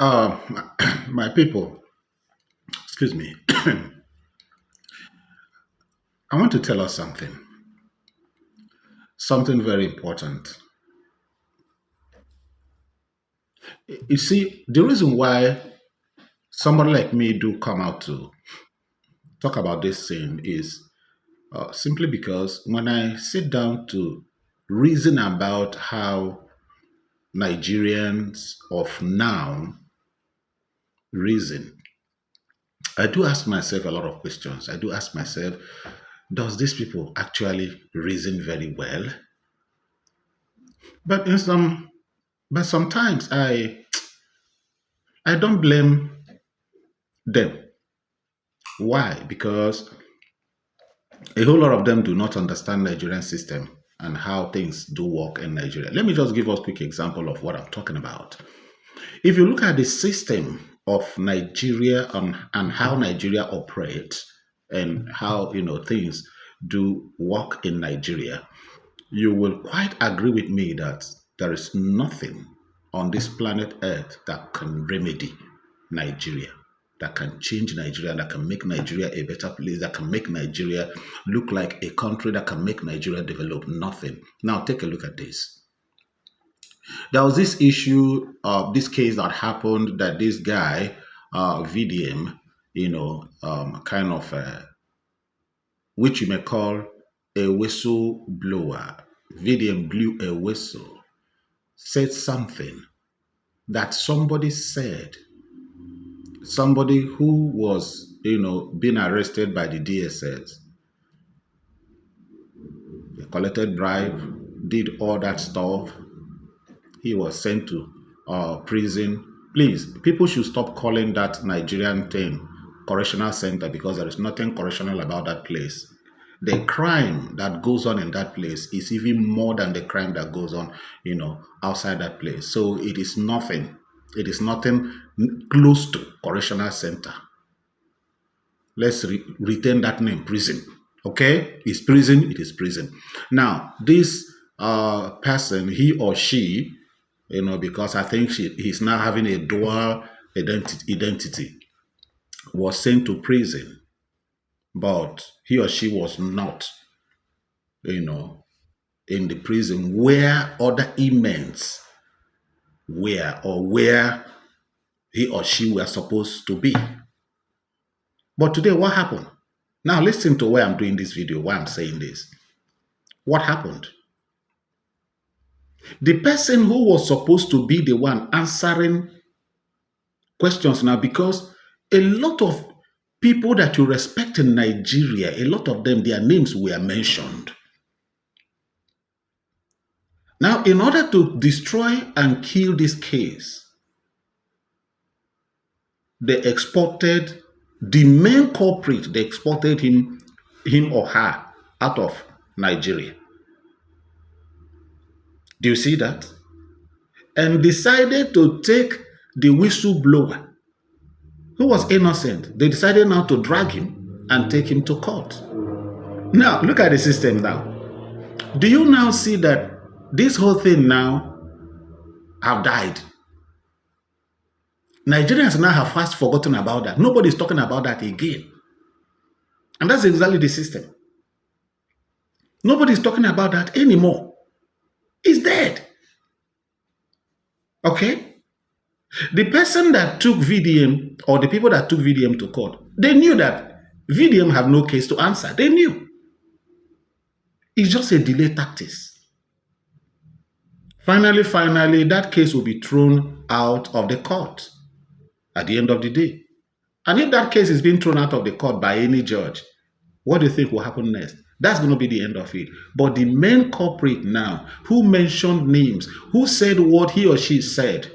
Uh, my people, excuse me. I want to tell us something very important. You see, the reason why somebody like me do come out to talk about this thing is simply because when I sit down to reason about how Nigerians of now reason, I do ask myself a lot of questions. I do ask myself, does these people actually reason very well? But in some but sometimes I don't blame them. Why? Because a whole lot of them do not understand Nigerian system and how things do work in Nigeria. Let me just give us a quick example of what I'm talking about. If you look at the system of Nigeria and how Nigeria operates and how things do work in Nigeria, you will quite agree with me that there is nothing on this planet Earth that can remedy Nigeria, that can change Nigeria, that can make Nigeria a better place, that can make Nigeria look like a country, that can make Nigeria develop. Nothing. Now, take a look at this. There was this issue of this case that happened that this guy, VDM, kind of, which you may call a whistle blower. VDM blew a whistle, said something that somebody said, somebody who was, being arrested by the DSS, collected bribe, did all that stuff. He was sent to prison. Please, people should stop calling that Nigerian thing correctional center because there is nothing correctional about that place. The crime that goes on in that place is even more than the crime that goes on, outside that place. So it is nothing. It is nothing close to correctional center. Let's retain that name, prison. Okay, it's prison. It is prison. Now, this person, he or she, because I think he's now having a dual identity, was sent to prison, but he or she was not, in the prison where other inmates were or where he or she were supposed to be. But today, what happened? Now, listen to why I'm doing this video, why I'm saying this. What happened? The person who was supposed to be the one answering questions now, because a lot of people that you respect in Nigeria, a lot of them, their names were mentioned. Now, in order to destroy and kill this case, they exported the main culprit, they exported him or her out of Nigeria. Do you see that? And decided to take the whistleblower who was innocent. They decided now to drag him and take him to court. Now, look at the system now. Do you now see that this whole thing now have died? Nigerians now have fast forgotten about that. Nobody's talking about that again. And that's exactly the system. Nobody's talking about that anymore. It's dead. Okay? The person that took VDM, or the people that took VDM to court, they knew that VDM have no case to answer. They knew. It's just a delay tactics. Finally, that case will be thrown out of the court at the end of the day. And if that case is being thrown out of the court by any judge, what do you think will happen next? That's going to be the end of it. But the main culprit now, who mentioned names, who said what he or she said,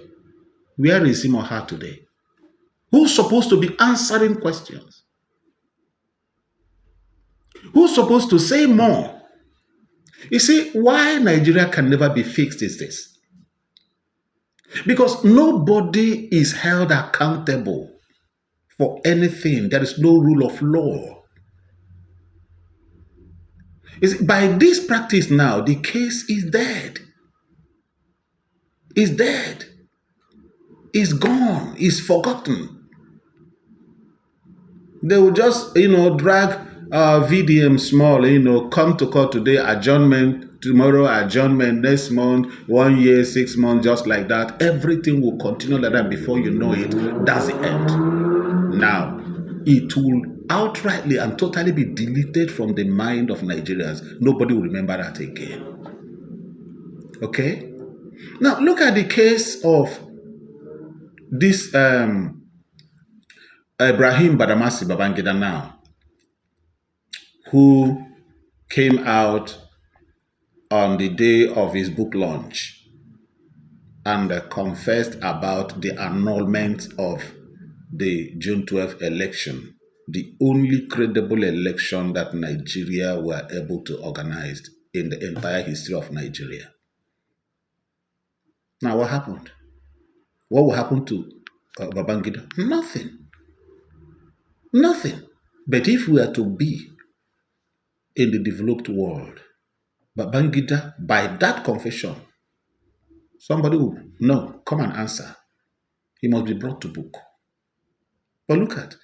where is him or her today? Who's supposed to be answering questions? Who's supposed to say more? You see, why Nigeria can never be fixed is this. Because nobody is held accountable for anything. There is no rule of law. You see, by this practice now, the case is dead. It's dead. is gone, is forgotten. They will just, drag VDM small, come to court today, adjournment, tomorrow adjournment, next month, 1 year, 6 months, just like that. Everything will continue like that. Before you know it, that's the end. Now, it will outrightly and totally be deleted from the mind of Nigerians. Nobody will remember that again. Okay? Now, look at the case of this Ibrahim Badamasi Babangida now, who came out on the day of his book launch and confessed about the annulment of the June 12th election, the only credible election that Nigeria were able to organize in the entire history of Nigeria. Now, what happened? What will happen to Babangida? Nothing. Nothing. But if we are to be in the developed world, Babangida, by that confession, somebody will come and answer. He must be brought to book. But look at,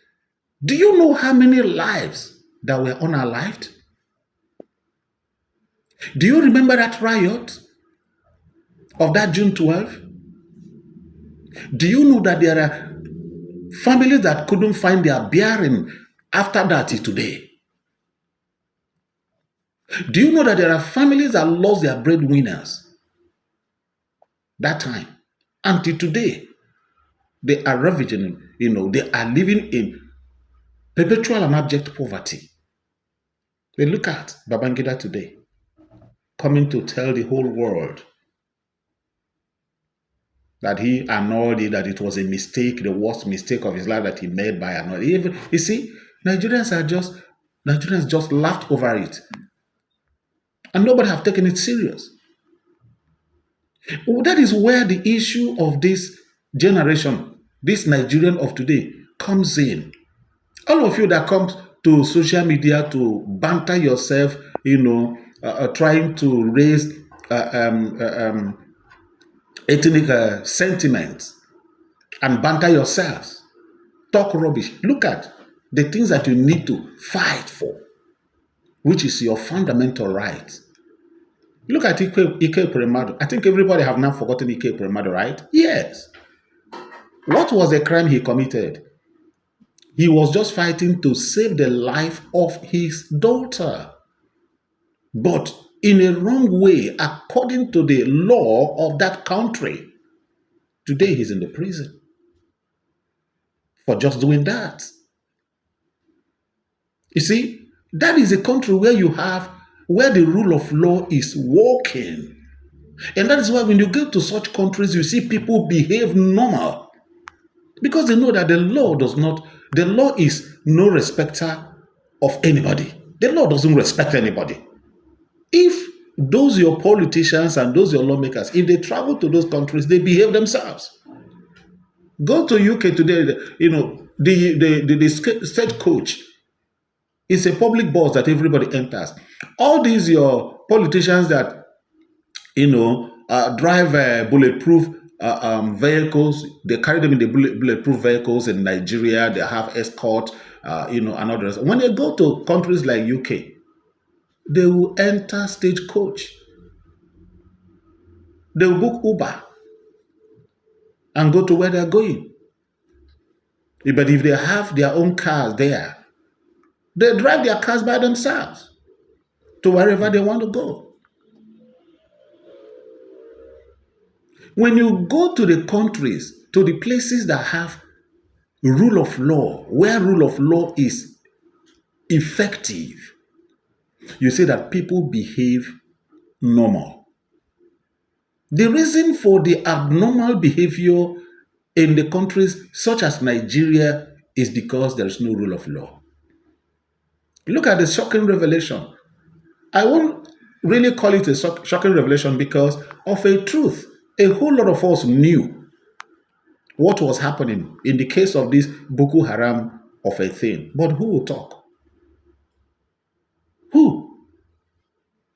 do you know how many lives that were unalived? Do you remember that riot of that June 12th? Do you know that there are families that couldn't find their bearing after that till today? Do you know that there are families that lost their breadwinners that time? Until today, they are ravaging, they are living in perpetual and abject poverty. They look at Babangida today, coming to tell the whole world that he annulled it, that it was a mistake, the worst mistake of his life that he made by annulling. You see, Nigerians just laughed over it. And nobody have taken it serious. That is where the issue of this generation, this Nigerian of today, comes in. All of you that come to social media to banter yourself, trying to raise ethnic sentiments and banter yourselves, talk rubbish. Look at the things that you need to fight for, which is your fundamental right. Look at Ike Premado. I think everybody have now forgotten Ike Premado, right? Yes. What was the crime he committed? He was just fighting to save the life of his daughter. But in a wrong way, according to the law of that country. Today he's in the prison for just doing that. You see, that is a country where the rule of law is working. And that is why when you go to such countries, you see people behave normal. Because they know that the law is no respecter of anybody. The law doesn't respect anybody. If those your politicians and those your lawmakers, if they travel to those countries, they behave themselves. Go to UK today, the state coach is a public bus that everybody enters. All these your politicians that drive bulletproof vehicles, they carry them in the bulletproof vehicles in Nigeria. They have escort, and others. When they go to countries like UK, they will enter stagecoach. They will book Uber and go to where they're going. But if they have their own cars there, they drive their cars by themselves to wherever they want to go. When you go to the countries, to the places that have rule of law, where rule of law is effective, you see that people behave normal. The reason for the abnormal behavior in the countries such as Nigeria is because there is no rule of law. Look at the shocking revelation. I won't really call it a shocking revelation because of a truth. A whole lot of us knew what was happening in the case of this Boko Haram of a thing. But who will talk? Who?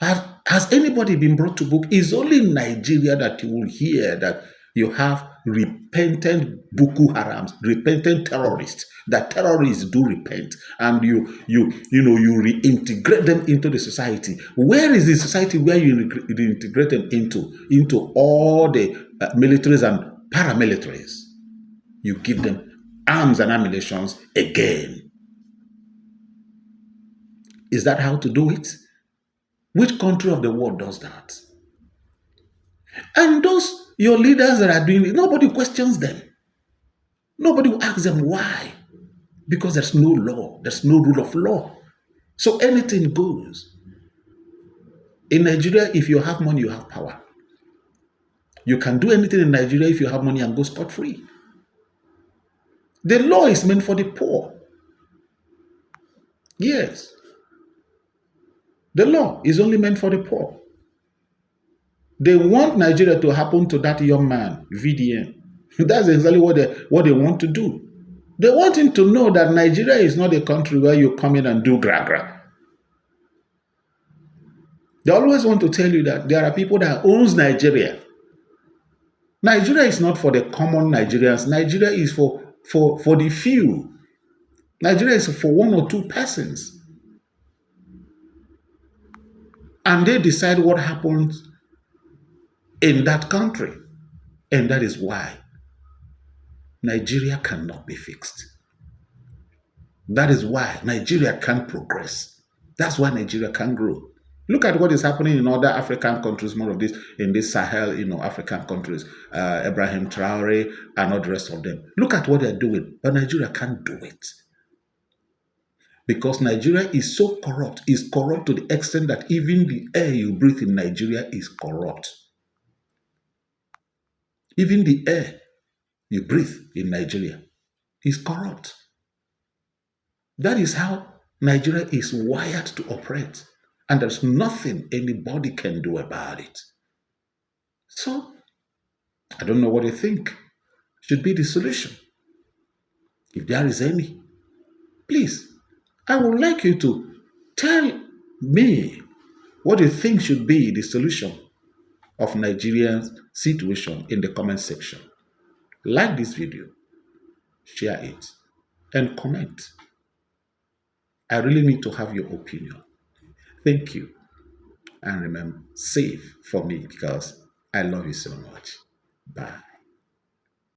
Has anybody been brought to book? It's only in Nigeria that you will hear that, You have repentant Boko Harams, repentant terrorists. That terrorists do repent, and you reintegrate them into the society. Where is the society where you reintegrate them into? Into all the militaries and paramilitaries. You give them arms and ammunition again. Is that how to do it? Which country of the world does that? And those your leaders that are doing it, nobody questions them. Nobody will ask them why. Because there's no law, there's no rule of law. So anything goes. In Nigeria, if you have money, you have power. You can do anything in Nigeria if you have money and go scot-free. The law is meant for the poor. Yes. The law is only meant for the poor. They want Nigeria to happen to that young man, VDM. That's exactly what they want to do. They want him to know that Nigeria is not a country where you come in and do gra-gra. They always want to tell you that there are people that owns Nigeria. Nigeria is not for the common Nigerians. Nigeria is for the few. Nigeria is for one or two persons. And they decide what happens in that country. And that is why Nigeria cannot be fixed. That is why Nigeria can't progress. That's why Nigeria can't grow. Look at what is happening in other African countries, more of this in this Sahel, African countries, Ibrahim Traore and all the rest of them. Look at what they're doing, but Nigeria can't do it. Because Nigeria is so corrupt, is corrupt to the extent that even the air you breathe in Nigeria is corrupt. Even the air you breathe in Nigeria is corrupt. That is how Nigeria is wired to operate. And there's nothing anybody can do about it. So, I don't know what you think should be the solution. If there is any, please, I would like you to tell me what you think should be the solution of Nigeria's situation in the comment section. Like this video, share it, and comment. I really need to have your opinion. Thank you. And remember, save for me because I love you so much. Bye.